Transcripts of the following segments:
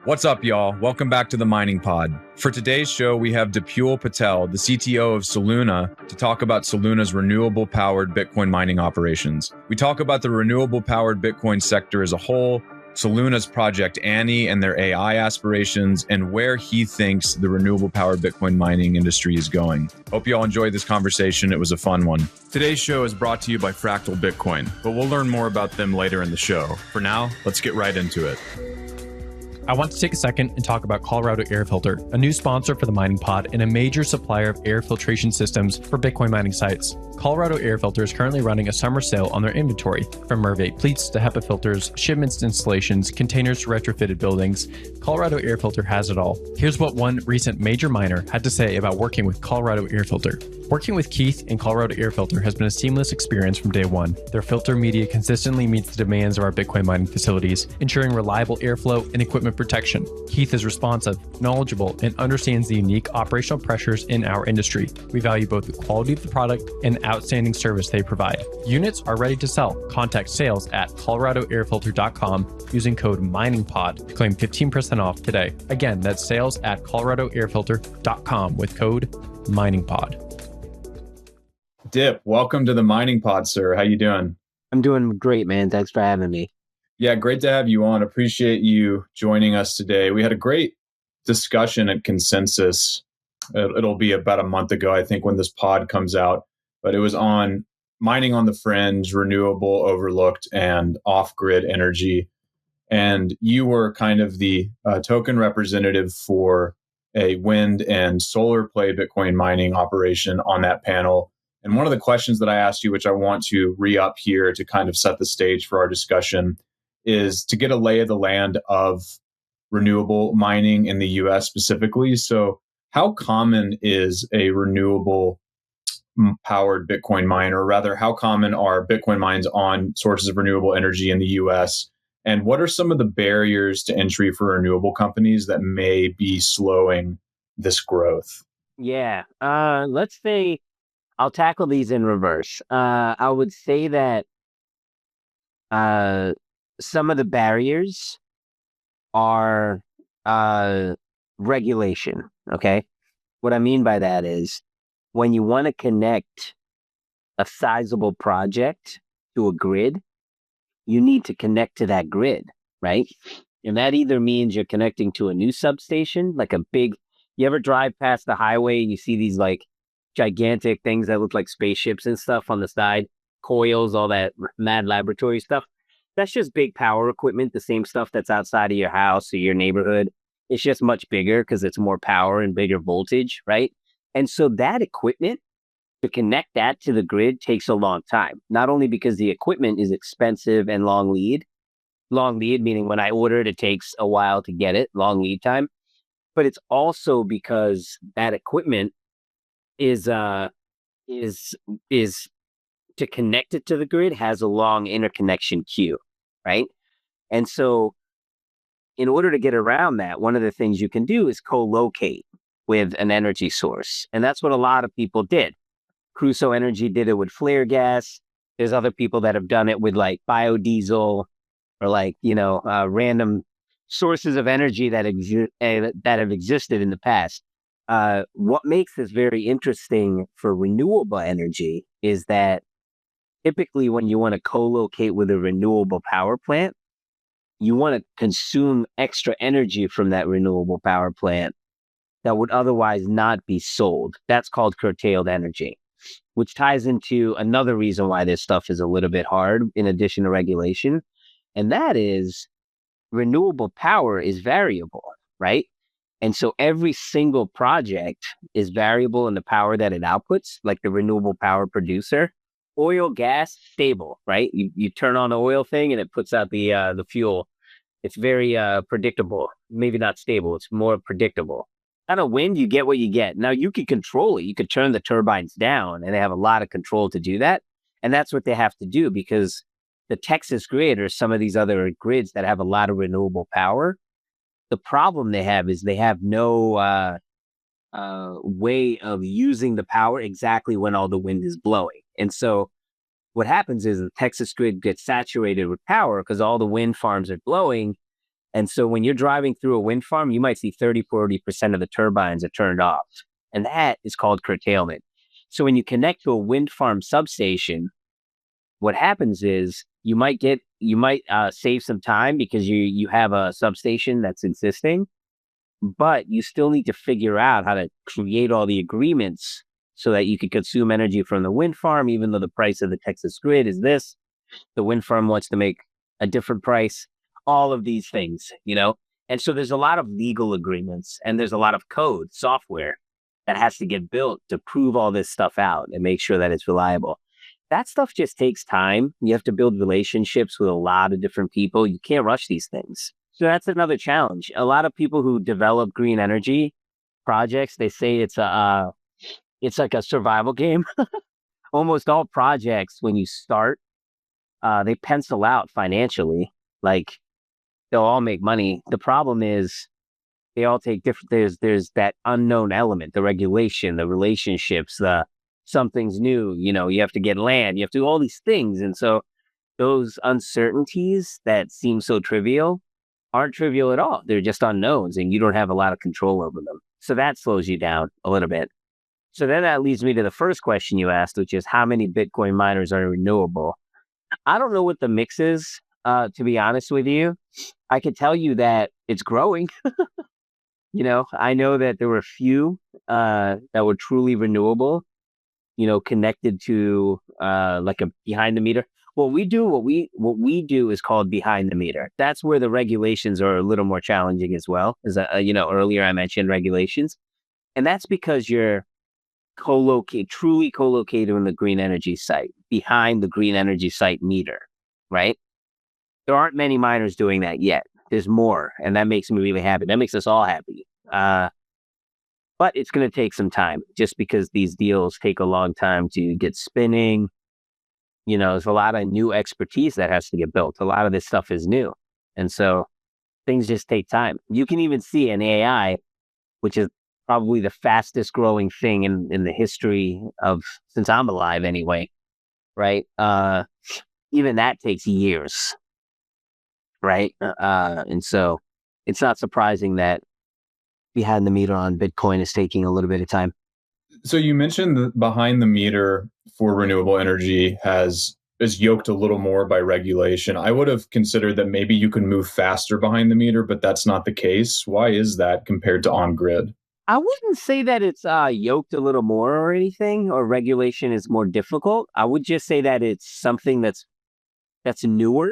What's up, y'all? Welcome back to the Mining Pod. For today's show, we have Dipul Patel, the CTO of Soluna, to talk about Soluna's renewable-powered Bitcoin mining operations. We talk about the renewable-powered Bitcoin sector as a whole, Soluna's Project Annie and their AI aspirations, and where he thinks the renewable-powered Bitcoin mining industry is going. Hope you all enjoyed this conversation. It was a fun one. Today's show is brought to you by Fractal Bitcoin, but we'll learn more about them later in the show. For now, let's get right into it. I want to take a second and talk about Colorado Air Filter, a new sponsor for the Mining Pod and a major supplier of air filtration systems for Bitcoin mining sites. Colorado Air Filter is currently running a summer sale on their inventory, from Mervate pleats to HEPA filters, shipments to installations, containers to retrofitted buildings. Colorado Air Filter has it all. Here's what one recent major miner had to say about working with Colorado Air Filter. Working with Keith and Colorado Air Filter has been a seamless experience from day one. Their filter media consistently meets the demands of our Bitcoin mining facilities, ensuring reliable airflow and equipment protection. Keith is responsive, knowledgeable, and understands the unique operational pressures in our industry. We value both the quality of the product and outstanding service they provide. Units are ready to sell. Contact sales at coloradoairfilter.com using code MININGPOD to claim 15% off today. Again, that's sales at coloradoairfilter.com with code MININGPOD. Dip, welcome to the Mining Pod, sir. How you doing? I'm doing great, man. Thanks for having me. Yeah, great to have you on. Appreciate you joining us today. We had a great discussion at Consensus. It'll be about a month ago, I think, when this pod comes out. But it was on mining on the fringe, renewable, overlooked, and off-grid energy. And you were kind of the token representative for a wind and solar play Bitcoin mining operation on that panel. And one of the questions that I asked you, which I want to re-up here to kind of set the stage for our discussion, is to get a lay of the land of renewable mining in the US specifically. So how common is a renewable powered Bitcoin mine, or rather, how common are Bitcoin mines on sources of renewable energy in the US? And what are some of the barriers to entry for renewable companies that may be slowing this growth? Yeah. Let's say I'll tackle these in reverse. I would say that some of the barriers are regulation. Okay. What I mean by that is when you want to connect a sizable project to a grid, you need to connect to that grid, right? And that either means you're connecting to a new substation, like a big, you ever drive past the highway and you see these like gigantic things that look like spaceships and stuff on the side, coils, all that mad laboratory stuff. That's just big power equipment, the same stuff that's outside of your house or your neighborhood. It's just much bigger because it's more power and bigger voltage, right? And so that equipment, to connect that to the grid takes a long time, not only because the equipment is expensive and long lead meaning when I order it, it takes a while to get it, long lead time, but it's also because that equipment is to connect it to the grid has a long interconnection queue, right? And so in order to get around that, one of the things you can do is co-locate with an energy source. And that's what a lot of people did. Crusoe Energy did it with flare gas. There's other people that have done it with like biodiesel or like, random sources of energy that have existed in the past. What makes this very interesting for renewable energy is that typically when you want to co-locate with a renewable power plant, you want to consume extra energy from that renewable power plant that would otherwise not be sold. That's called curtailed energy, which ties into another reason why this stuff is a little bit hard in addition to regulation. And that is renewable power is variable, right? And so every single project is variable in the power that it outputs, like the renewable power producer. Oil, gas, stable, right? You turn on the oil thing and it puts out the fuel. It's very predictable. Maybe not stable. It's more predictable. Out of wind, you get what you get. Now you can control it. You could turn the turbines down, and they have a lot of control to do that. And that's what they have to do because the Texas grid or some of these other grids that have a lot of renewable power, the problem they have is they have no way of using the power exactly when all the wind is blowing. And so what happens is the Texas grid gets saturated with power because all the wind farms are blowing, And so when you're driving through a wind farm, you might see 30-40% of the turbines are turned off. And that is called curtailment. So when you connect to a wind farm substation, what happens is you might save some time because you have a substation that's existing, but you still need to figure out how to create all the agreements so that you can consume energy from the wind farm, even though the price of the Texas grid is this. The wind farm wants to make a different price, all of these things, And so there's a lot of legal agreements and there's a lot of code, software that has to get built to prove all this stuff out and make sure that it's reliable. That stuff just takes time. You have to build relationships with a lot of different people. You can't rush these things. So that's another challenge. A lot of people who develop green energy projects, they say it's like a survival game. Almost all projects, when you start, they pencil out financially. Like they'll all make money. The problem is they all take different. There's that unknown element, the regulation, the relationships, something's new. You have to get land. You have to do all these things, and so those uncertainties that seem so trivial aren't trivial at all. They're just unknowns, and you don't have a lot of control over them. So that slows you down a little bit. So then that leads me to the first question you asked, which is how many Bitcoin miners are renewable? I don't know what the mix is, to be honest with you. I could tell you that it's growing. I know that there were a few that were truly renewable, connected to like a behind the meter. What we do is called behind the meter. That's where the regulations are a little more challenging as well. As earlier I mentioned regulations, and that's because you're truly co-located in the green energy site, behind the green energy site meter, right? There aren't many miners doing that yet. There's more, and that makes me really happy. That makes us all happy. But it's going to take some time, just because these deals take a long time to get spinning. There's a lot of new expertise that has to get built. A lot of this stuff is new. And so things just take time. You can even see in AI, which is probably the fastest growing thing in the history of, since I'm alive anyway, right? Even that takes years, right? And so it's not surprising that behind the meter on Bitcoin is taking a little bit of time. So you mentioned that behind the meter for renewable energy is yoked a little more by regulation. I would have considered that maybe you can move faster behind the meter, but that's not the case. Why is that compared to on grid? I wouldn't say that it's yoked a little more or anything, or regulation is more difficult. I would just say that it's something that's newer.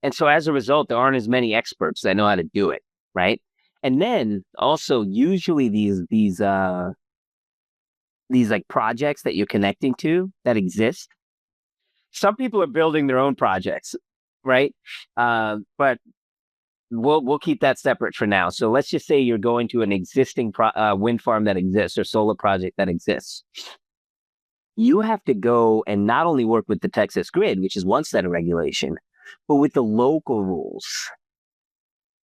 And so as a result, there aren't as many experts that know how to do it, right? And then also usually these like projects that you're connecting to that exist, some people are building their own projects, right? But we'll keep that separate for now. So let's just say you're going to an existing wind farm that exists or solar project that exists. You have to go and not only work with the Texas grid, which is one set of regulation, but with the local rules,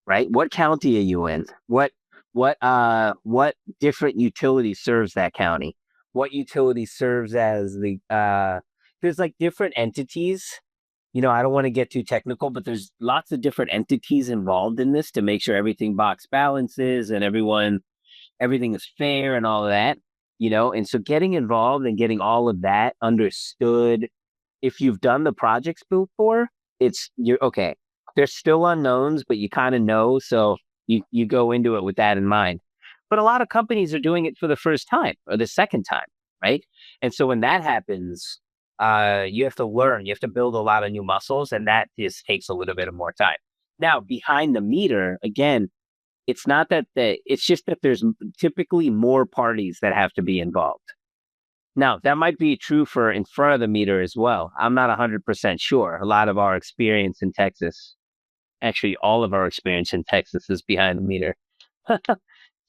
right? What county are you in? What different utility serves that county? What utility serves as there's like different entities. I don't want to get too technical, but there's lots of different entities involved in this to make sure everything box balances and everything is fair and all of that, and so getting involved and getting all of that understood. If you've done the projects before, you're okay. There's still unknowns, but you kind of know. So you go into it with that in mind. But a lot of companies are doing it for the first time or the second time, right? And so when that happens, you have to learn, you have to build a lot of new muscles, and that just takes a little bit of more time. Now, behind the meter, again, it's not that it's just that there's typically more parties that have to be involved. Now, that might be true for in front of the meter as well. I'm not 100% sure. A lot of our experience in Texas, actually all of our experience in Texas is behind the meter.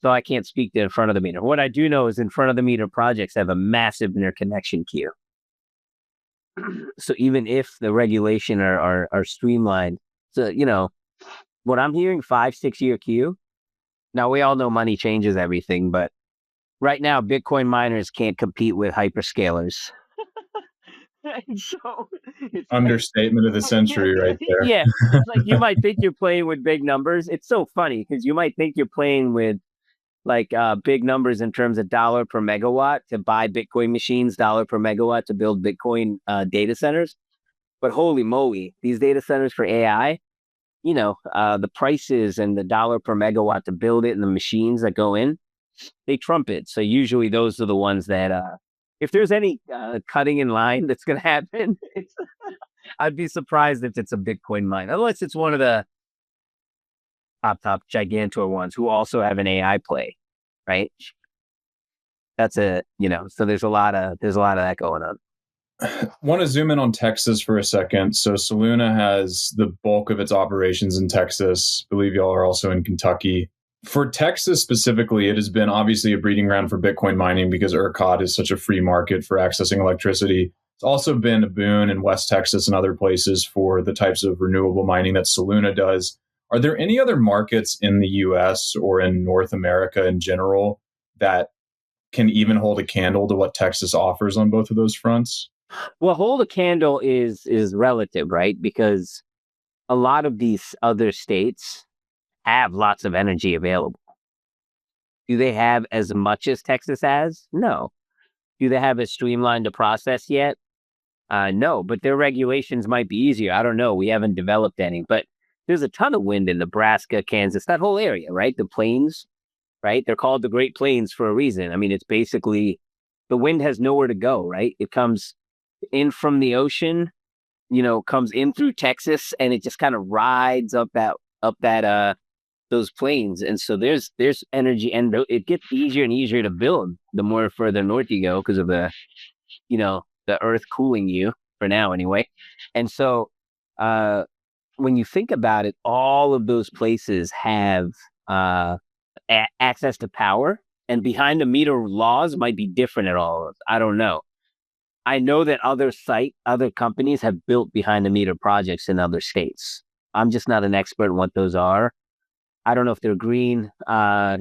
So I can't speak to in front of the meter. What I do know is in front of the meter projects have a massive interconnection queue. So even if the regulation are streamlined, so, what I'm hearing, 5-6 year queue. Now, we all know money changes everything, but right now, Bitcoin miners can't compete with hyperscalers. And so it's like, Understatement of the century right there. yeah, it's like you might think you're playing with big numbers. It's so funny because you might think you're playing with like big numbers in terms of dollar per megawatt to buy Bitcoin machines, dollar per megawatt to build Bitcoin data centers. But holy moly, these data centers for AI, the prices and the dollar per megawatt to build it and the machines that go in, they trump it. So usually those are the ones that, if there's any cutting in line that's going to happen, I'd be surprised if it's a Bitcoin mine, unless it's one of the top gigantor ones who also have an AI play, right? So there's a lot of that going on. Want to zoom in on Texas for a second. So Soluna has the bulk of its operations in Texas. I believe y'all are also in Kentucky. For Texas specifically, it has been obviously a breeding ground for Bitcoin mining because ERCOT is such a free market for accessing electricity. It's also been a boon in West Texas and other places for the types of renewable mining that Soluna does. Are there any other markets in the US or in North America in general that can even hold a candle to what Texas offers on both of those fronts? Well, hold a candle is relative, right? Because a lot of these other states have lots of energy available. Do they have as much as Texas has? No. Do they have as streamlined a process yet? No, but their regulations might be easier. I don't know. We haven't developed any, but there's a ton of wind in Nebraska, Kansas, that whole area, right? The plains, right? They're called the Great Plains for a reason. I mean, it's basically the wind has nowhere to go, right? It comes in from the ocean, comes in through Texas, and it just kind of rides up that those plains. And so there's energy, and it gets easier and easier to build the more further north you go because of the earth cooling you for now anyway. And so when you think about it, all of those places have access to power, and behind the meter laws might be different at all. I don't know. I know that other companies have built behind the meter projects in other states. I'm just not an expert in what those are. I don't know if they're green. I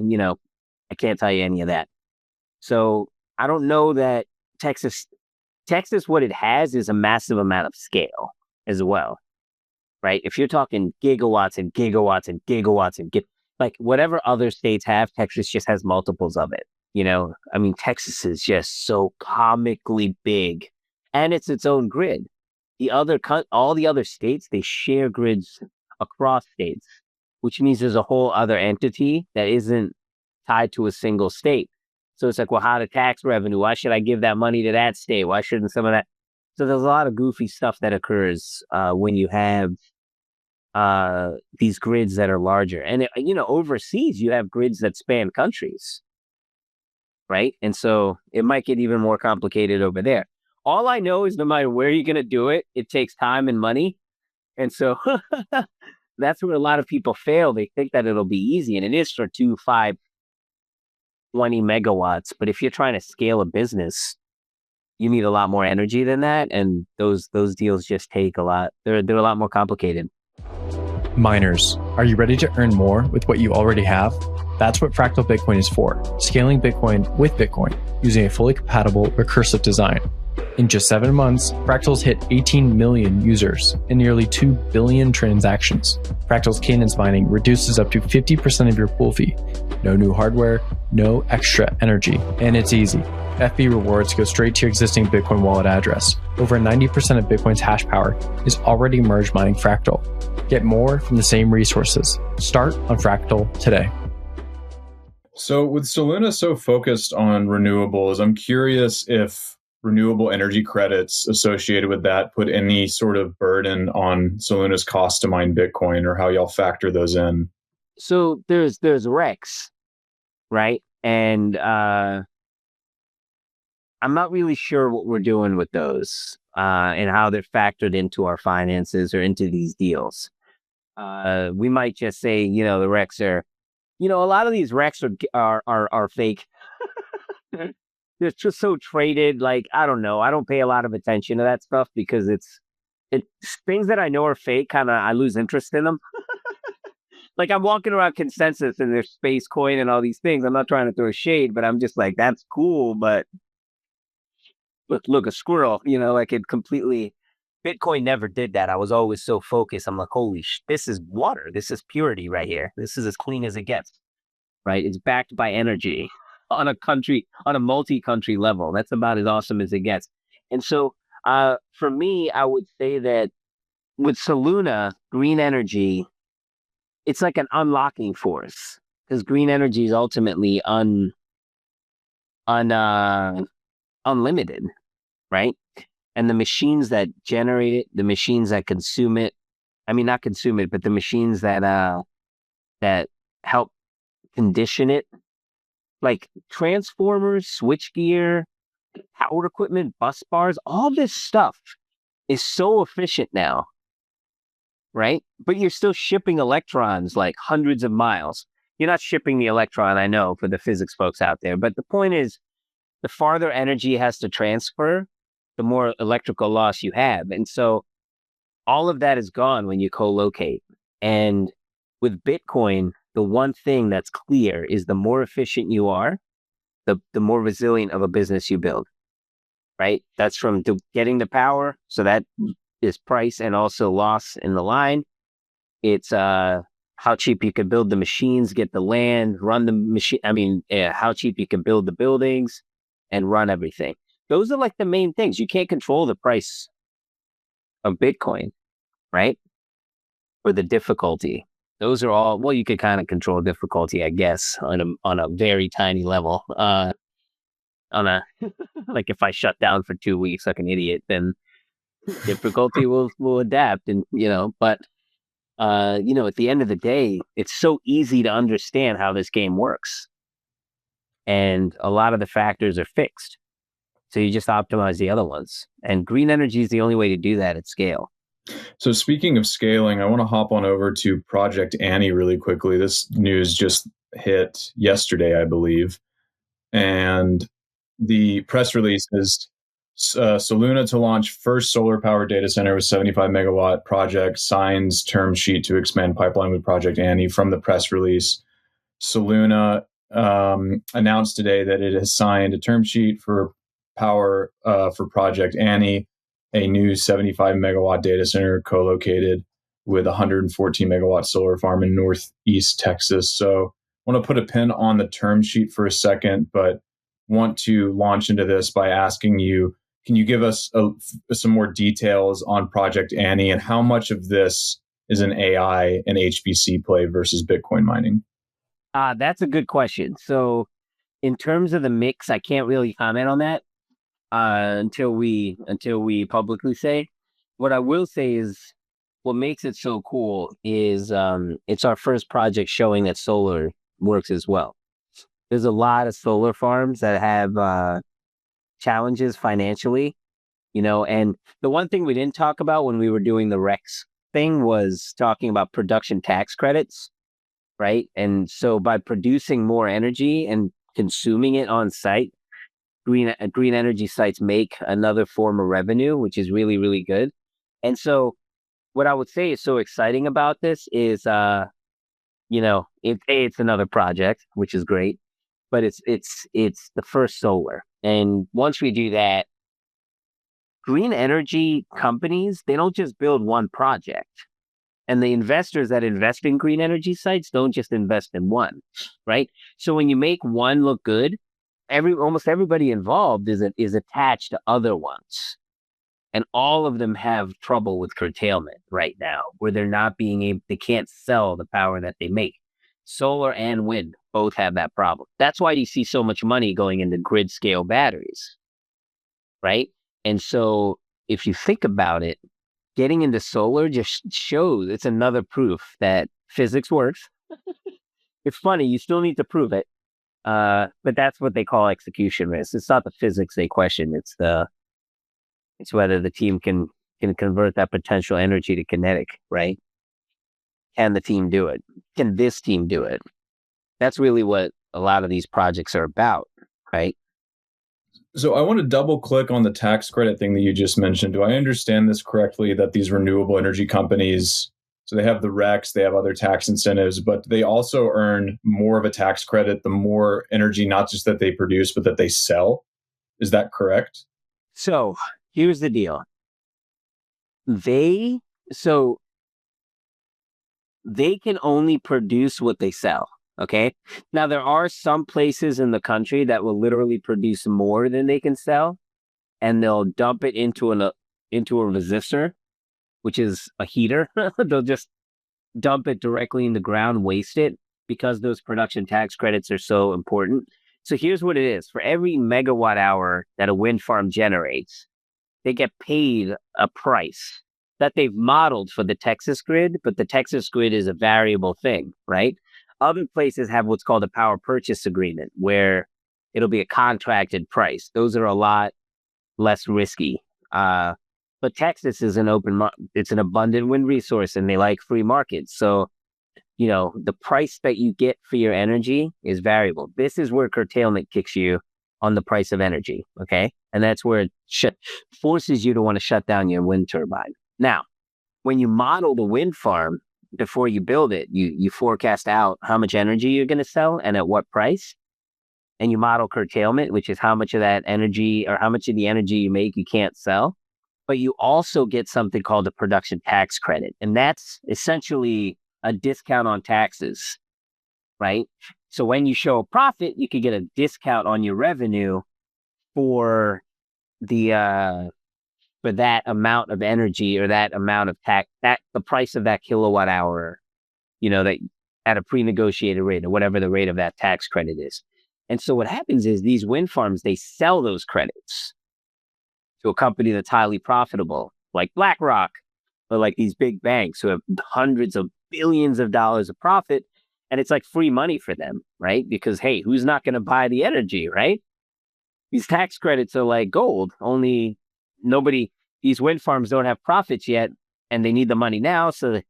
can't tell you any of that. So I don't know that Texas, what it has is a massive amount of scale as well, right? If you're talking gigawatts and gigawatts and gigawatts and like whatever other states have, Texas just has multiples of it. I mean, Texas is just so comically big, and it's its own grid. All the other states, they share grids across states, which means there's a whole other entity that isn't tied to a single state. So it's like, well, how to tax revenue? Why should I give that money to that state? Why shouldn't some of that? So there's a lot of goofy stuff that occurs when you have these grids that are larger. And, overseas, you have grids that span countries, right? And so it might get even more complicated over there. All I know is no matter where you're going to do it, it takes time and money. And so that's where a lot of people fail. They think that it'll be easy, and it is for 2, 5, 20 megawatts. But if you're trying to scale a business, you need a lot more energy than that. And those deals just take a lot. They're a lot more complicated. Miners, are you ready to earn more with what you already have? That's what Fractal Bitcoin is for, scaling Bitcoin with Bitcoin using a fully compatible recursive design. In just 7 months, Fractal's hit 18 million users and nearly 2 billion transactions. Fractal's cadence mining reduces up to 50% of your pool fee. No new hardware, no extra energy, and it's easy. FB rewards go straight to your existing Bitcoin wallet address. Over 90% of Bitcoin's hash power is already merge mining Fractal. Get more from the same resources. Start on Fractal today. So with Soluna so focused on renewables, I'm curious if renewable energy credits associated with that put any sort of burden on Soluna's cost to mine Bitcoin, or how y'all factor those in. So there's RECs, right? And I'm not really sure what we're doing with those and how they're factored into our finances or into these deals. We might just say, the RECs are, a lot of these RECs are fake. They're just so traded. Like, I don't know. I don't pay a lot of attention to that stuff because it's things that I know are fake. I lose interest in them. Like, I'm walking around Consensus and there's Space Coin and all these things. I'm not trying to throw shade, but I'm just like, that's cool. But look, a squirrel, like it completely. Bitcoin never did that. I was always so focused. I'm like, holy this is water. This is purity right here. This is as clean as it gets, right? It's backed by energy on a multi-country level. That's about as awesome as it gets. And so for me, I would say that with Soluna, green energy, it's like an unlocking force because green energy is ultimately unlimited, right? And the machines that generate it, the machines that consume it, I mean, not consume it, but the machines that help condition it, like transformers, switchgear, power equipment, bus bars, all this stuff is so efficient now, right? But you're still shipping electrons like hundreds of miles. You're not shipping the electron, I know, for the physics folks out there. But the point is, the farther energy has to transfer, the more electrical loss you have. And so all of that is gone when you co-locate. And with Bitcoin, the one thing that's clear is the more efficient you are, the more resilient of a business you build, right? That's from getting the power. So that is price and also loss in the line. It's how cheap you can build the machines, get the land, run the machine. I mean, how cheap you can build the buildings and run everything. Those are like the main things. You can't control the price of Bitcoin, right? Or the difficulty. Those are all, well, you could kind of control difficulty, I guess, on a very tiny level. Like if I shut down for 2 weeks like an idiot, then difficulty will adapt. And, but, at the end of the day, it's so easy to understand how this game works. And a lot of the factors are fixed. So you just optimize the other ones. And green energy is the only way to do that at scale. So speaking of scaling, I want to hop on over to Project Annie really quickly. This news just hit yesterday, I believe. And the press release is Soluna to launch first solar powered data center with 75 megawatt project, signs term sheet to expand pipeline with Project Annie. From the press release, Soluna announced today that it has signed a term sheet for power for Project Annie, a new 75 megawatt data center co-located with 114 megawatt solar farm in Northeast Texas. So I want to put a pin on the term sheet for a second, but want to launch into this by asking you, can you give us some more details on Project Annie and how much of this is an AI and HPC play versus Bitcoin mining? That's a good question. So in terms of the mix, I can't really comment on that until we publicly say. What I will say is what makes it so cool is it's our first project showing that solar works as well. There's a lot of solar farms that have challenges financially, and the one thing we didn't talk about when we were doing the Rex thing was talking about production tax credits, right? And so by producing more energy and consuming it on site, green energy sites make another form of revenue, which is really, really good. And so what I would say is so exciting about this is, it's another project, which is great, but it's the first solar. And once we do that, green energy companies, they don't just build one project. And the investors that invest in green energy sites don't just invest in one, right? So when you make one look good, almost everybody involved is attached to other ones. And all of them have trouble with curtailment right now, where they're not they can't sell the power that they make. Solar and wind both have that problem. That's why you see so much money going into grid scale batteries, right? And so if you think about it, getting into solar just shows it's another proof that physics works. It's funny, you still need to prove it. But that's what they call execution risk. It's not the physics they question. It's whether the team can convert that potential energy to kinetic, right? Can the team do it? Can this team do it? That's really what a lot of these projects are about, right? So I want to double click on the tax credit thing that you just mentioned. Do I understand this correctly that these renewable energy companies, so they have the RECs, they have other tax incentives, but they also earn more of a tax credit the more energy, not just that they produce, but that they sell? Is that correct? So here's the deal. They can only produce what they sell. Okay. Now there are some places in the country that will literally produce more than they can sell, and they'll dump it into a resistor, which is a heater. They'll just dump it directly in the ground, waste it, because those production tax credits are so important. So here's what it is. For every megawatt hour that a wind farm generates, they get paid a price that they've modeled for the Texas grid, but the Texas grid is a variable thing, right? Other places have what's called a power purchase agreement, where it'll be a contracted price. Those are a lot less risky. But Texas is it's an abundant wind resource, and they like free markets. So, the price that you get for your energy is variable. This is where curtailment kicks you on the price of energy. Okay. And that's where it forces you to want to shut down your wind turbine. Now, when you model the wind farm before you build it, you forecast out how much energy you're going to sell and at what price. And you model curtailment, which is how much of that energy or how much of the energy you make you can't sell. But you also get something called a production tax credit. And that's essentially a discount on taxes, right? So when you show a profit, you could get a discount on your revenue for the for that amount of energy or that amount of tax, that the price of that kilowatt hour, that at a pre-negotiated rate or whatever the rate of that tax credit is. And so what happens is these wind farms, they sell those credits to a company that's highly profitable, like BlackRock, or like these big banks who have hundreds of billions of dollars of profit. And it's like free money for them, right? Because, hey, who's not going to buy the energy, right? These tax credits are like gold. Only these wind farms don't have profits yet, and they need the money now. So,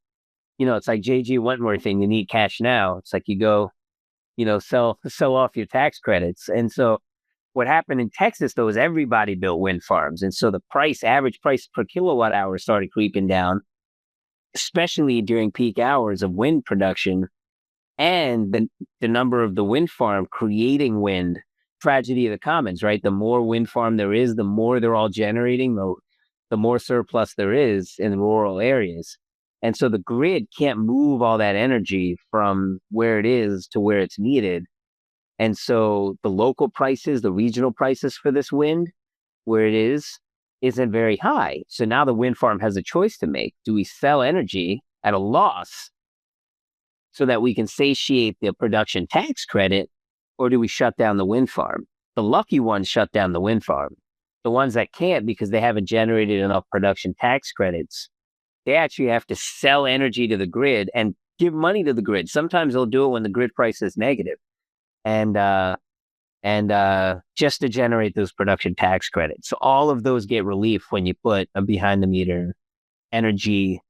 it's like JG Wentworth thing. You need cash now. It's like you go, sell off your tax credits. And so what happened in Texas, though, is everybody built wind farms. And so the average price per kilowatt hour started creeping down, especially during peak hours of wind production. And the number of the wind farm creating wind, tragedy of the commons, right? The more wind farm there is, the more they're all generating, the more surplus there is in rural areas. And so the grid can't move all that energy from where it is to where it's needed. And so the local prices, the regional prices for this wind, where it isn't very high. So now the wind farm has a choice to make. Do we sell energy at a loss so that we can satiate the production tax credit, or do we shut down the wind farm? The lucky ones shut down the wind farm. The ones that can't, because they haven't generated enough production tax credits, they actually have to sell energy to the grid and give money to the grid. Sometimes they'll do it when the grid price is negative, and just to generate those production tax credits. So all of those get relief when you put a behind the meter energy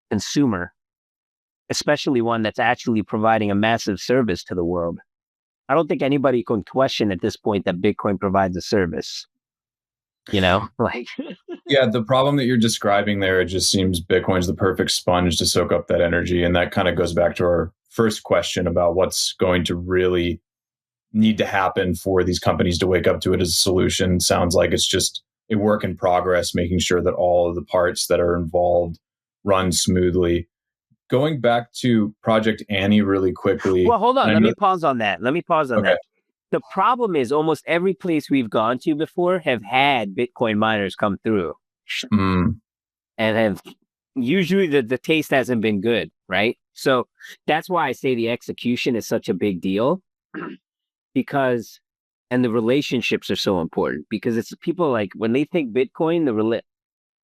consumer, especially one that's actually providing a massive service to the world. I don't think anybody can question at this point that Bitcoin provides a service. Like Yeah, the problem that you're describing there, it just seems Bitcoin's the perfect sponge to soak up that energy. And that kind of goes back to our first question about what's going to really need to happen for these companies to wake up to it as a solution. Sounds like it's just a work in progress, making sure that all of the parts that are involved run smoothly. Going back to Project Annie really quickly. Well, hold on. Let me pause on that. That. The problem is almost every place we've gone to before have had Bitcoin miners come through. And have usually the taste hasn't been good, right? So that's why I say the execution is such a big deal, because, and the relationships are so important, because it's people like when they think Bitcoin,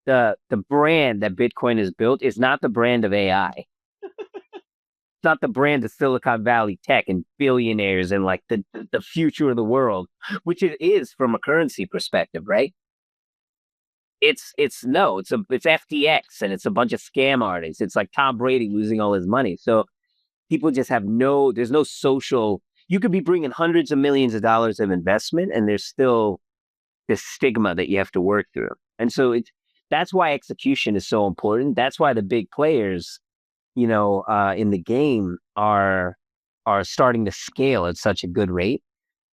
the brand that Bitcoin is built is not the brand of AI. It's not the brand of Silicon Valley tech and billionaires and like the future of the world, which it is from a currency perspective, right? It's FTX and it's a bunch of scam artists. It's like Tom Brady losing all his money. So people just have there's no social, you could be bringing hundreds of millions of dollars of investment and there's still this stigma that you have to work through. And so that's why execution is so important. That's why the big players, in the game are starting to scale at such a good rate.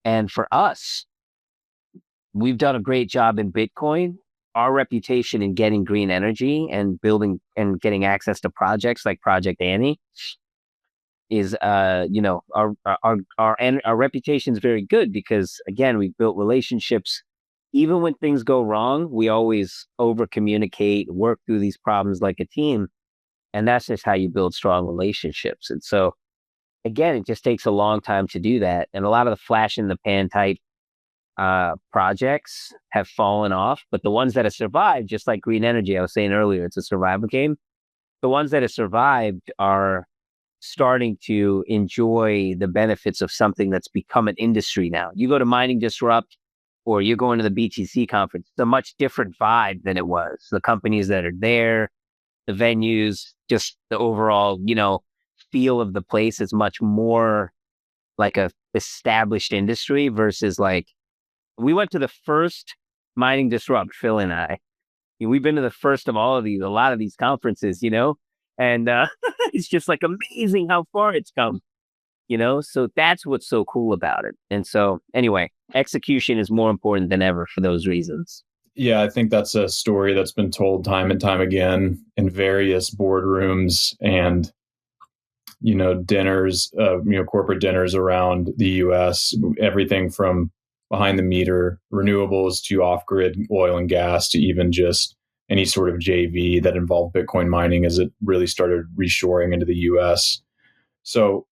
And for us, we've done a great job in Bitcoin. Our reputation in getting green energy and building and getting access to projects like Project Annie is, our reputation is very good because, again, we've built relationships. Even when things go wrong, we always over communicate, work through these problems like a team. And that's just how you build strong relationships. And so, again, it just takes a long time to do that. And a lot of the flash in the pan type projects have fallen off, but the ones that have survived, just like green energy, I was saying earlier, it's a survival game. The ones that have survived are starting to enjoy the benefits of something that's become an industry now. You go to Mining Disrupt or you're going to the BTC conference, it's a much different vibe than it was. The companies that are there, the venues, just the overall, feel of the place is much more like a established industry versus like, we went to the first Mining Disrupt, Phil and I. We've been to the first of all of these, a lot of these conferences, and it's just like amazing how far it's come, so that's what's so cool about it. And so anyway, execution is more important than ever for those reasons. Yeah, I think that's a story that's been told time and time again in various boardrooms and dinners, corporate dinners around the US, everything from behind the meter renewables to off-grid oil and gas to even just any sort of JV that involved Bitcoin mining as it really started reshoring into the US. So,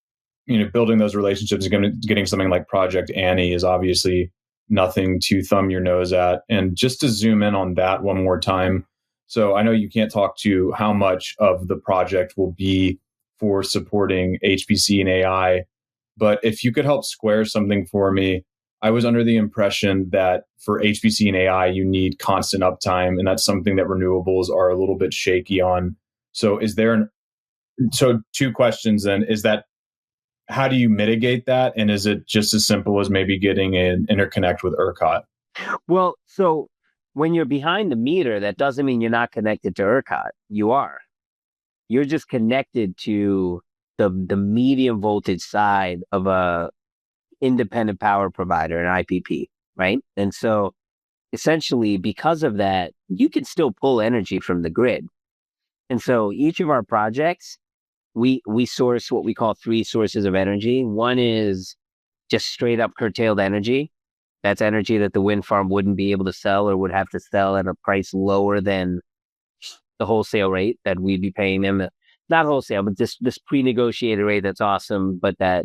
building those relationships, getting something like Project Annie is obviously nothing to thumb your nose at. And just to zoom in on that one more time. So I know you can't talk to how much of the project will be for supporting HPC and AI, but if you could help square something for me. I was under the impression that for HPC and AI, you need constant uptime, and that's something that renewables are a little bit shaky on. So so two questions then, is that how do you mitigate that? And is it just as simple as maybe getting an interconnect with ERCOT? Well, so when you're behind the meter, that doesn't mean you're not connected to ERCOT. You are. You're just connected to the medium voltage side of a independent power provider, an IPP, right? And so essentially, because of that, you can still pull energy from the grid. And so each of our projects, we source what we call 3 sources of energy. One is just straight up curtailed energy. That's energy that the wind farm wouldn't be able to sell or would have to sell at a price lower than the wholesale rate that we'd be paying them. Not wholesale, but this pre-negotiated rate that's awesome, but that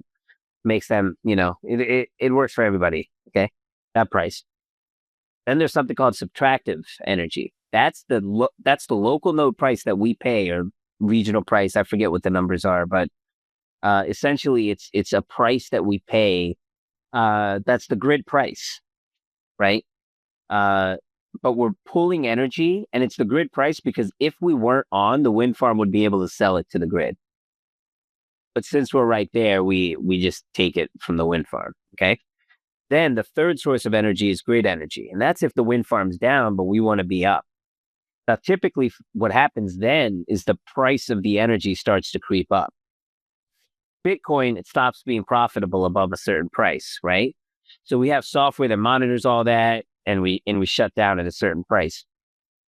makes them, it works for everybody. Okay. That price. Then there's something called subtractive energy. That's the local node price that we pay, or regional price. I forget what the numbers are, but essentially it's a price that we pay. That's the grid price, right? But we're pulling energy, and it's the grid price because if we weren't on, the wind farm would be able to sell it to the grid. But since we're right there, we just take it from the wind farm, okay? Then the third source of energy is grid energy, and that's if the wind farm's down, but we want to be up. Now, typically what happens then is the price of the energy starts to creep up. Bitcoin, it stops being profitable above a certain price, right? So we have software that monitors all that, and we shut down at a certain price.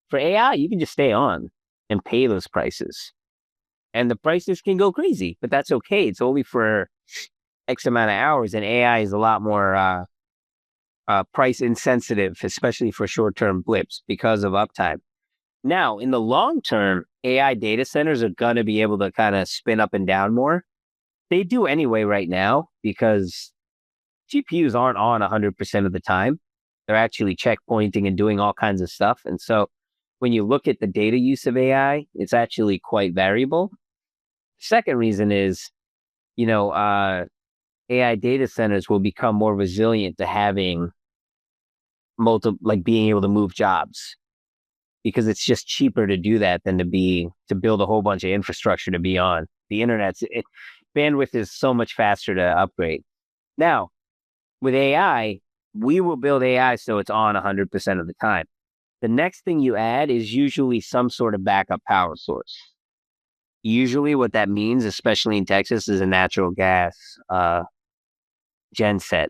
For AI, you can just stay on and pay those prices. And the prices can go crazy, but that's okay. It's only for X amount of hours, and AI is a lot more price insensitive, especially for short-term blips because of uptime. Now, in the long term, AI data centers are going to be able to kind of spin up and down more. They do anyway right now because GPUs aren't on 100% of the time. They're actually checkpointing and doing all kinds of stuff. And so when you look at the data use of AI, it's actually quite variable. Second reason is, AI data centers will become more resilient to having being able to move jobs, because it's just cheaper to do that than to build a whole bunch of infrastructure to be on. The bandwidth is so much faster to upgrade. Now, with AI, we will build AI so it's on 100% of the time. The next thing you add is usually some sort of backup power source. Usually what that means, especially in Texas, is a natural gas genset.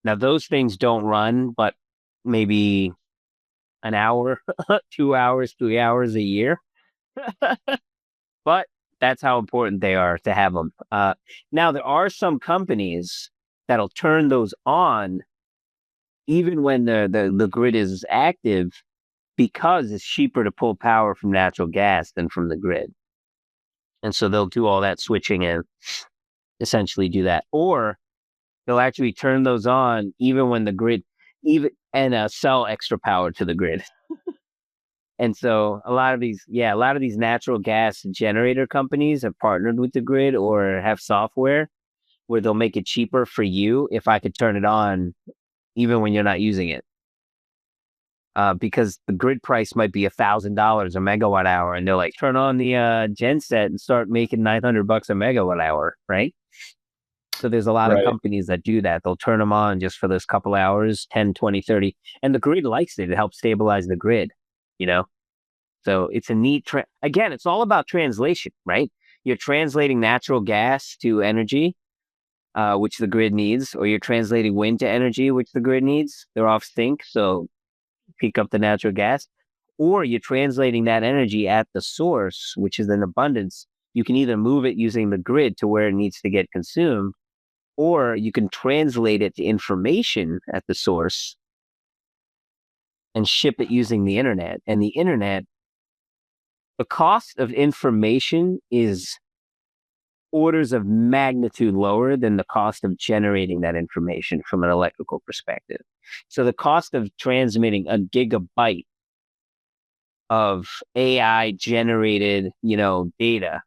Now, those things don't run, but maybe an hour, 2 hours, 3 hours a year. But that's how important they are to have them. Now, there are some companies that'll turn those on even when the grid is active, because it's cheaper to pull power from natural gas than from the grid. And so they'll do all that switching and essentially do that. Or they'll actually turn those on even when the grid, sell extra power to the grid. And so a lot of these natural gas generator companies have partnered with the grid or have software where they'll make it cheaper for you if I could turn it on even when you're not using it. Because the grid price might be $1,000 a megawatt hour, and they're like, turn on the genset and start making $900 a megawatt hour, right? So there's a lot of companies that do that. They'll turn them on just for those couple hours, 10, 20, 30. And the grid likes it. It helps stabilize the grid, you know? So it's a neat, again, it's all about translation, right? You're translating natural gas to energy, which the grid needs, or you're translating wind to energy, which the grid needs. They're off sync, so pick up the natural gas, or you're translating that energy at the source, which is in abundance. You can either move it using the grid to where it needs to get consumed, or you can translate it to information at the source and ship it using the internet. And the internet, the cost of information is orders of magnitude lower than the cost of generating that information from an electrical perspective. So the cost of transmitting a gigabyte of AI generated, data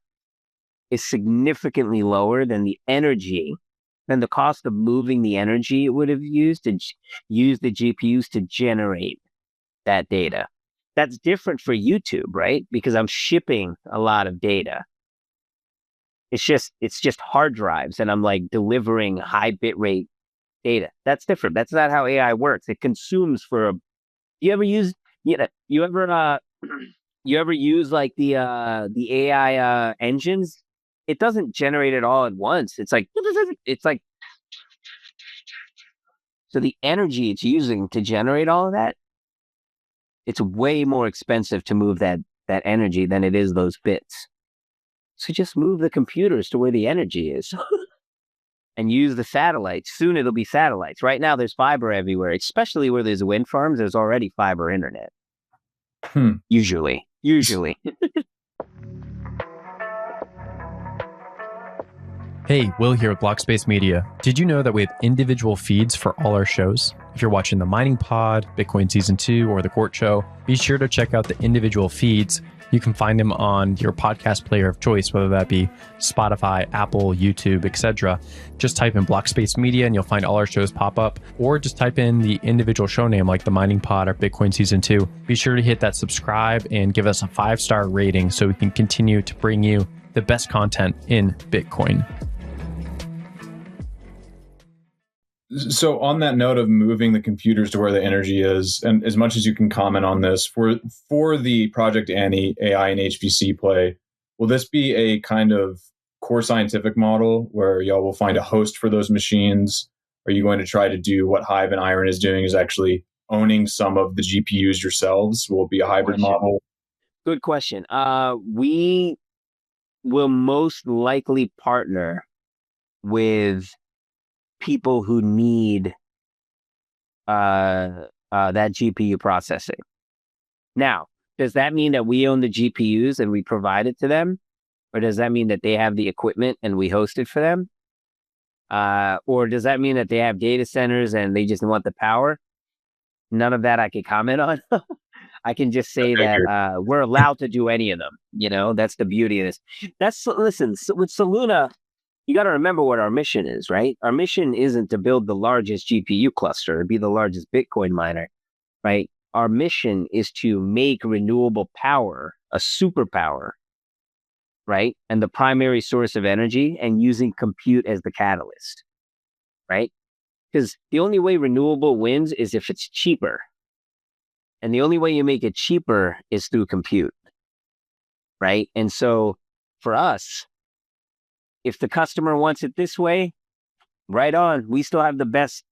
is significantly lower than the cost of moving the energy it would have used to use the GPUs to generate that data. That's different for YouTube, right? Because I'm shipping a lot of data. It's just hard drives, and I'm like delivering high bit rate data. That's different. That's not how AI works. It consumes you ever use like the AI engines? It doesn't generate it all at once. It's like so the energy it's using to generate all of that, it's way more expensive to move that energy than it is those bits. So just move the computers to where the energy is and use the satellites. Soon it'll be satellites. Right now there's fiber everywhere, especially where there's wind farms. There's already fiber internet. Usually. Hey, Will here with Blockspace Media. Did you know that we have individual feeds for all our shows? If you're watching the Mining Pod, Bitcoin Season 2, or the Court Show, be sure to check out the individual feeds. You can find them on your podcast player of choice, whether that be Spotify, Apple, YouTube, etc. Just type in Blockspace Media and you'll find all our shows pop up, or just type in the individual show name like the Mining Pod or Bitcoin Season 2. Be sure to hit that subscribe and give us a 5-star rating so we can continue to bring you the best content in Bitcoin. So on that note of moving the computers to where the energy is, and as much as you can comment on this, for the Project Annie AI and HPC play, will this be a kind of core scientific model where y'all will find a host for those machines? Are you going to try to do what Hive and Iron is doing, is actually owning some of the GPUs yourselves? Will it be a hybrid model? Good question. We will most likely partner with people who need that GPU processing. Now, does that mean that we own the GPUs and we provide it to them? Or does that mean that they have the equipment and we host it for them? Or does that mean that they have data centers and they just want the power? None of that I can comment on. I can just say that we're allowed to do any of them. That's the beauty of this. Listen, with Soluna, you got to remember what our mission is, right? Our mission isn't to build the largest GPU cluster or be the largest Bitcoin miner, right? Our mission is to make renewable power a superpower, right? And the primary source of energy, and using compute as the catalyst, right? Because the only way renewable wins is if it's cheaper. And the only way you make it cheaper is through compute, right? And so for us, if the customer wants it this way, right on. We still have the best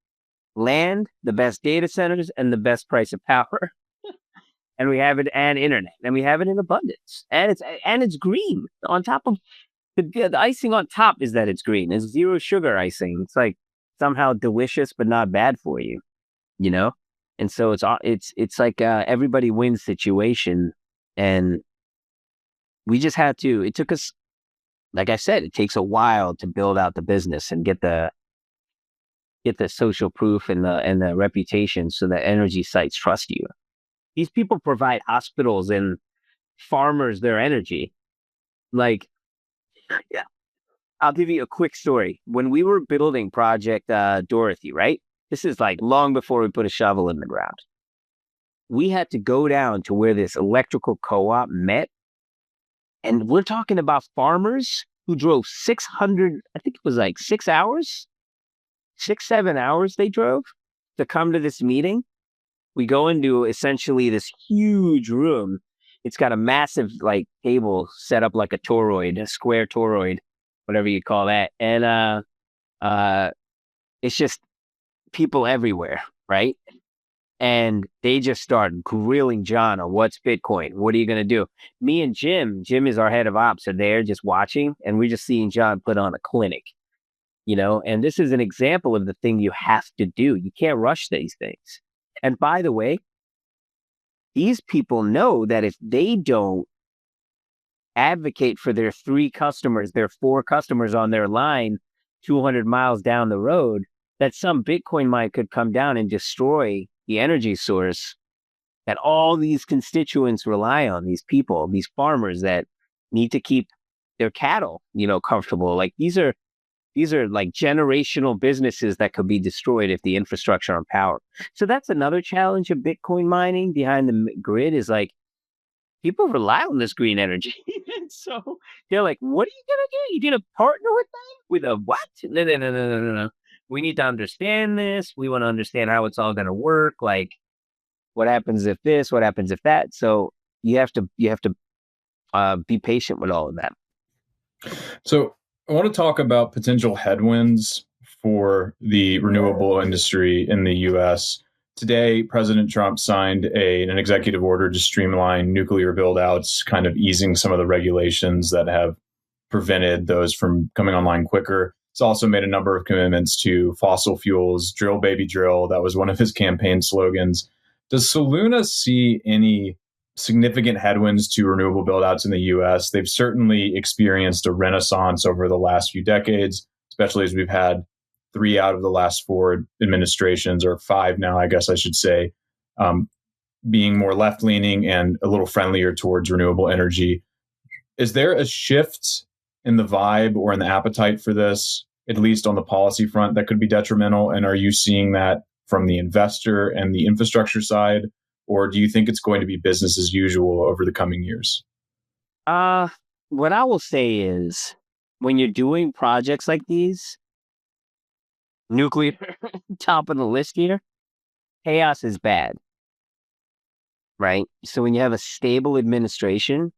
land, the best data centers, and the best price of power. And we have it, and internet, and we have it in abundance. And it's green on top of the icing on top is that it's green. It's zero sugar icing. It's like somehow delicious but not bad for you, you know? And so it's like everybody wins situation. And we just had to, it took us, like I said, it takes a while to build out the business and get the social proof and the reputation so that energy sites trust you. These people provide hospitals and farmers their energy. Like, yeah, I'll give you a quick story. When we were building Project Dorothy, right? This is like long before we put a shovel in the ground. We had to go down to where this electrical co-op met. And we're talking about farmers who drove 600, I think it was like 6 hours, 7 hours they drove to come to this meeting. We go into essentially this huge room. It's got a massive like table set up like a toroid, a square toroid, whatever you call that. And it's just people everywhere, right? And they just start grilling John on what's Bitcoin. What are you going to do? Me and Jim is our head of ops, are there just watching, and we're just seeing John put on a clinic, and this is an example of the thing you have to do. You can't rush these things. And by the way, these people know that if they don't advocate for their 3 customers, their 4 customers on their line 200 miles down the road, that some Bitcoin mine could come down and destroy the energy source that all these constituents rely on, these people, these farmers that need to keep their cattle, comfortable. Like these are like generational businesses that could be destroyed if the infrastructure on power. So that's another challenge of Bitcoin mining behind the grid is like people rely on this green energy. So they're like, what are you going to do? You going to partner with them? With a what? No. We need to understand this. We want to understand how it's all going to work. Like what happens if this, what happens if that? So you have to be patient with all of that. So I want to talk about potential headwinds for the renewable industry in the U.S. Today, President Trump signed an executive order to streamline nuclear build-outs, kind of easing some of the regulations that have prevented those from coming online quicker. He's also made a number of commitments to fossil fuels, drill, baby, drill. That was one of his campaign slogans. Does Soluna see any significant headwinds to renewable build-outs in the U.S.? They've certainly experienced a renaissance over the last few decades, especially as we've had 3 out of the last 4 administrations, or 5 now, I guess I should say, being more left-leaning and a little friendlier towards renewable energy. Is there a shift in the vibe or in the appetite for this, at least on the policy front, that could be detrimental? And are you seeing that from the investor and the infrastructure side? Or do you think it's going to be business as usual over the coming years? What I will say is when you're doing projects like these, nuclear, top of the list here, chaos is bad, right? So when you have a stable administration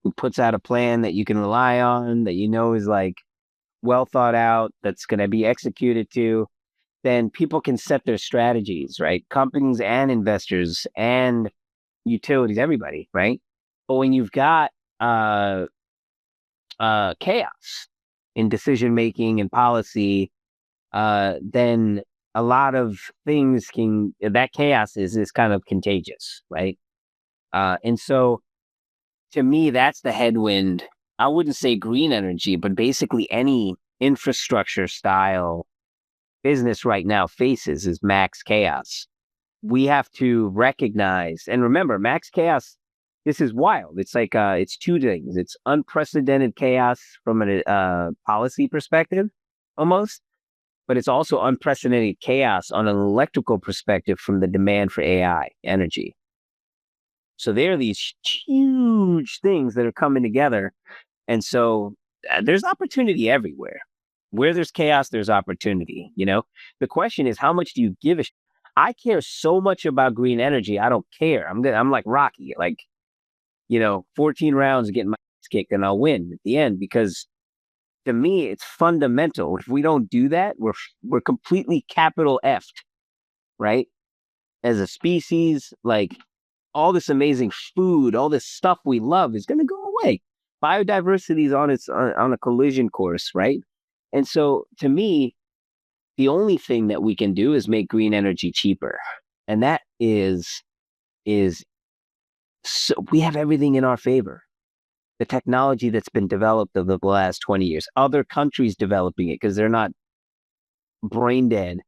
who puts out a plan that you can rely on, that is like well thought out, that's going to be executed to, then people can set their strategies, right? Companies and investors and utilities, everybody, right? But when you've got chaos in decision-making and policy, then a lot of things that chaos is kind of contagious, right? And so to me, that's the headwind. I wouldn't say green energy, but basically any infrastructure style business right now faces is max chaos. We have to recognize and remember max chaos. This is wild. It's like it's 2 things. It's unprecedented chaos from a policy perspective, almost, but it's also unprecedented chaos on an electrical perspective from the demand for AI energy. So there are these huge things that are coming together, and so there's opportunity everywhere. Where there's chaos, there's opportunity. The question is, how much do you give a I care so much about green energy. I don't care. I'm like Rocky, like, 14 rounds getting my ass kicked and I'll win at the end because to me, it's fundamental. If we don't do that, we're completely capital F'd, right? As a species, like all this amazing food, all this stuff we love is going to go away. Biodiversity is on a collision course, right? And so to me, the only thing that we can do is make green energy cheaper. And that is so we have everything in our favor. The technology that's been developed over the last 20 years, other countries developing it because they're not brain dead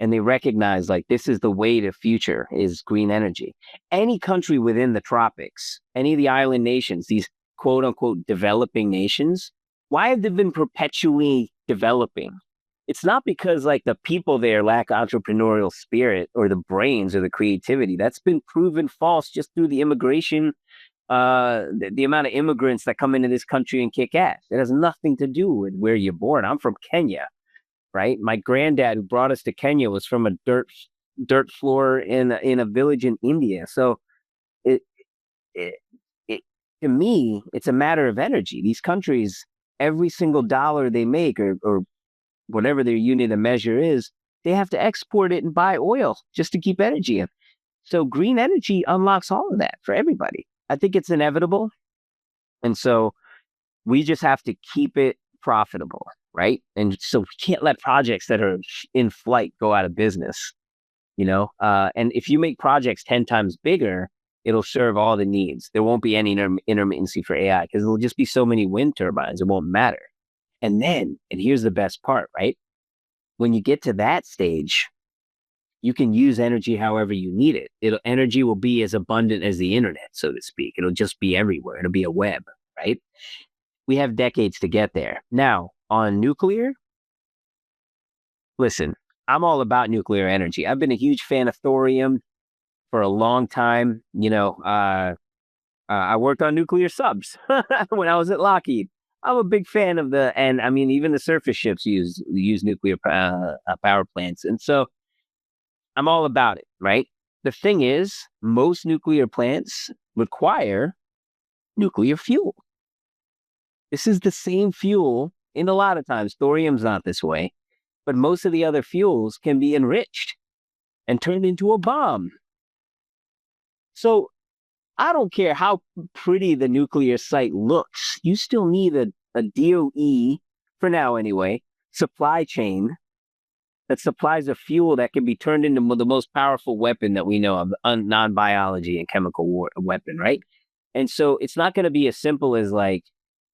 and they recognize like this is the way to future is green energy. Any country within the tropics, any of the island nations, these quote unquote developing nations, why have they been perpetually developing? It's not because like the people there lack entrepreneurial spirit or the brains or the creativity. That's been proven false just through the immigration, the amount of immigrants that come into this country and kick ass. It has nothing to do with where you're born. I'm from Kenya, right? My granddad who brought us to Kenya was from a dirt floor in a village in India. So it to me, it's a matter of energy. These countries, every single dollar they make or whatever their unit of measure is, they have to export it and buy oil just to keep energy in. So green energy unlocks all of that for everybody. I think it's inevitable. And so we just have to keep it profitable, right? And so we can't let projects that are in flight go out of business, you know? And if you make projects 10 times bigger, it'll serve all the needs. There won't be any intermittency for AI because there'll just be so many wind turbines. It won't matter. And here's the best part, right? When you get to that stage, you can use energy however you need it. Energy will be as abundant as the internet, so to speak. It'll just be everywhere. It'll be a web, right? We have decades to get there. Now, on nuclear, listen, I'm all about nuclear energy. I've been a huge fan of thorium for a long time. You know, I worked on nuclear subs when I was at Lockheed. I'm a big fan of and I mean, even the surface ships use nuclear power plants. And so I'm all about it, right? The thing is, most nuclear plants require nuclear fuel. This is the same fuel in a lot of times. Thorium's not this way, but most of the other fuels can be enriched and turned into a bomb. So I don't care how pretty the nuclear site looks. You still need a DOE, for now anyway, supply chain that supplies a fuel that can be turned into the most powerful weapon that we know of, non-biology and chemical war weapon, right? And so it's not going to be as simple as like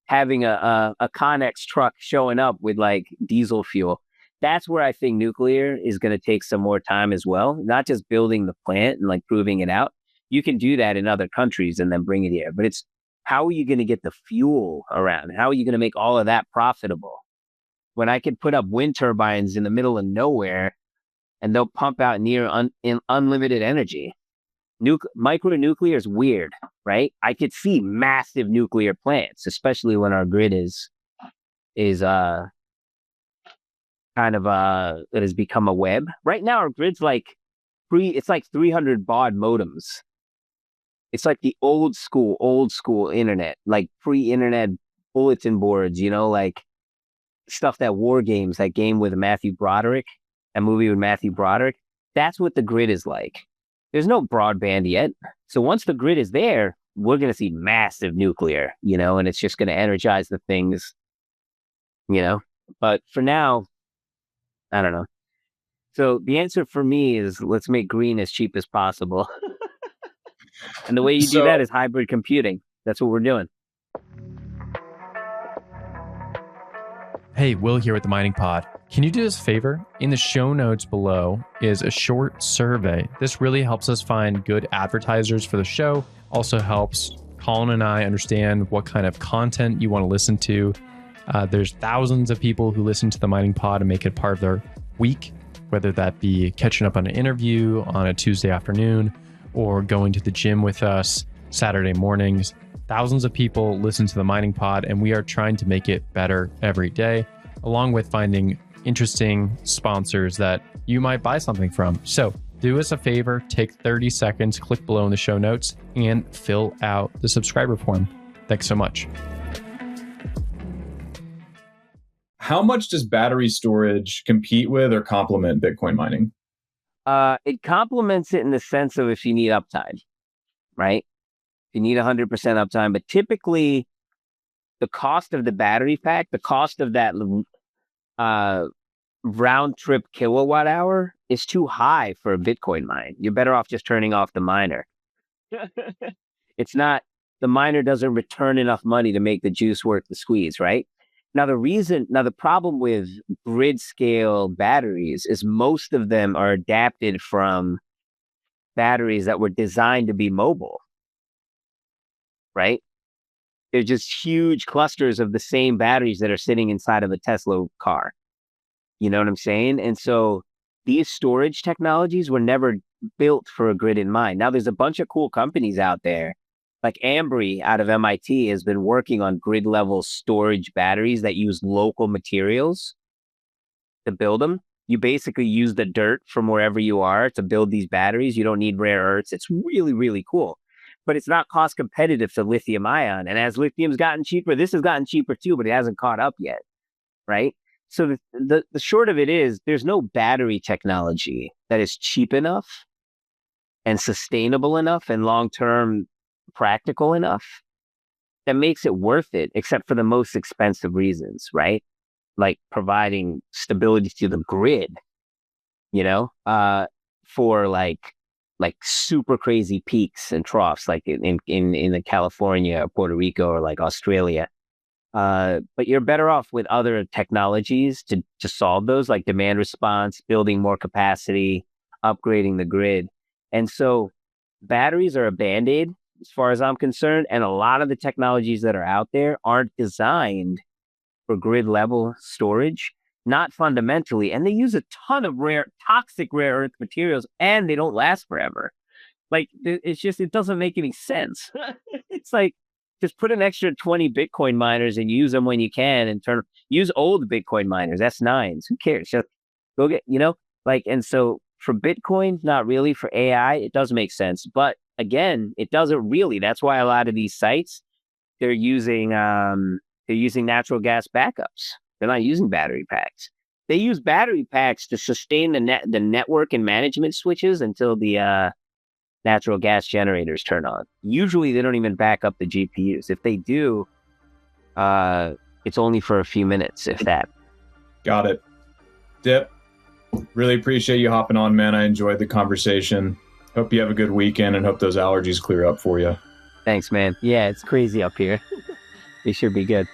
having a Connex truck showing up with like diesel fuel. That's where I think nuclear is going to take some more time as well, not just building the plant and like proving it out. You can do that in other countries and then bring it here. But it's how are you going to get the fuel around? How are you going to make all of that profitable? When I can put up wind turbines in the middle of nowhere and they'll pump out near unlimited energy. Micronuclear is weird, right? I could see massive nuclear plants, especially when our grid is kind of it has become a web. Right now our grid's like it's like 300 baud modems. It's like the old school internet, like pre-internet bulletin boards, you know, like stuff that War Games, that game with Matthew Broderick, that movie with Matthew Broderick. That's what the grid is like. There's no broadband yet. So once the grid is there, we're going to see massive nuclear, you know, and it's just going to energize the things, you know. But for now, I don't know. So the answer for me is let's make green as cheap as possible. And the way you do that is hybrid computing. That's what we're doing. Hey, Will here with the Mining Pod. Can you do us a favor? In the show notes below is a short survey. This really helps us find good advertisers for the show. Also helps Colin and I understand what kind of content you want to listen to. There's thousands of people who listen to the Mining Pod and make it part of their week, whether that be catching up on an interview on a Tuesday afternoon or going to the gym with us Saturday mornings. Thousands of people listen to the Mining Pod, and we are trying to make it better every day, along with finding interesting sponsors that you might buy something from. So do us a favor, take 30 seconds, click below in the show notes, and fill out the subscriber form. Thanks so much. how much does battery storage compete with or complement Bitcoin mining? It complements it in the sense of if you need uptime, right? If you need 100% uptime, but typically the cost of the battery pack, the cost of that round trip kilowatt hour is too high for a Bitcoin mine. You're better off just turning off the miner. It's not, the miner doesn't return enough money to make the juice worth the squeeze, right? Now, the problem with grid scale batteries is most of them are adapted from batteries that were designed to be mobile, right? They're just huge clusters of the same batteries that are sitting inside of a Tesla car. You know what I'm saying? And so these storage technologies were never built for a grid in mind. Now, there's a bunch of cool companies out there. Like Ambry out of MIT has been working on grid level storage batteries that use local materials to build them. You basically use the dirt from wherever you are to build these batteries. You don't need rare earths. It's really, really cool. But it's not cost competitive to lithium ion. And as lithium's gotten cheaper, this has gotten cheaper too, but it hasn't caught up yet, right? So the short of it is there's no battery technology that is cheap enough and sustainable enough and long-term practical enough that makes it worth it, except for the most expensive reasons, right? Like providing stability to the grid, for like super crazy peaks and troughs, like in the California or Puerto Rico or like Australia. But you're better off with other technologies to solve those, like demand response, building more capacity, upgrading the grid. And so batteries are a Band-Aid as far as I'm concerned. And a lot of the technologies that are out there aren't designed for grid level storage, not fundamentally. And they use a ton of toxic rare earth materials, and they don't last forever. Like, it doesn't make any sense. It's like, just put an extra 20 Bitcoin miners and use them when you can, and use old Bitcoin miners, S9s. Who cares? Just go get, and so for Bitcoin, not really. For AI, it does make sense. But again, it doesn't really. That's why a lot of these sites, they're using natural gas backups. They're not using battery packs. They use battery packs to sustain the network and management switches until the natural gas generators turn on. Usually they don't even back up the GPUs. If they do, it's only for a few minutes, if that. Got it. Dip, really appreciate you hopping on, man. I enjoyed the conversation. Hope you have a good weekend and hope those allergies clear up for you. Thanks, man. Yeah, it's crazy up here. They should be good.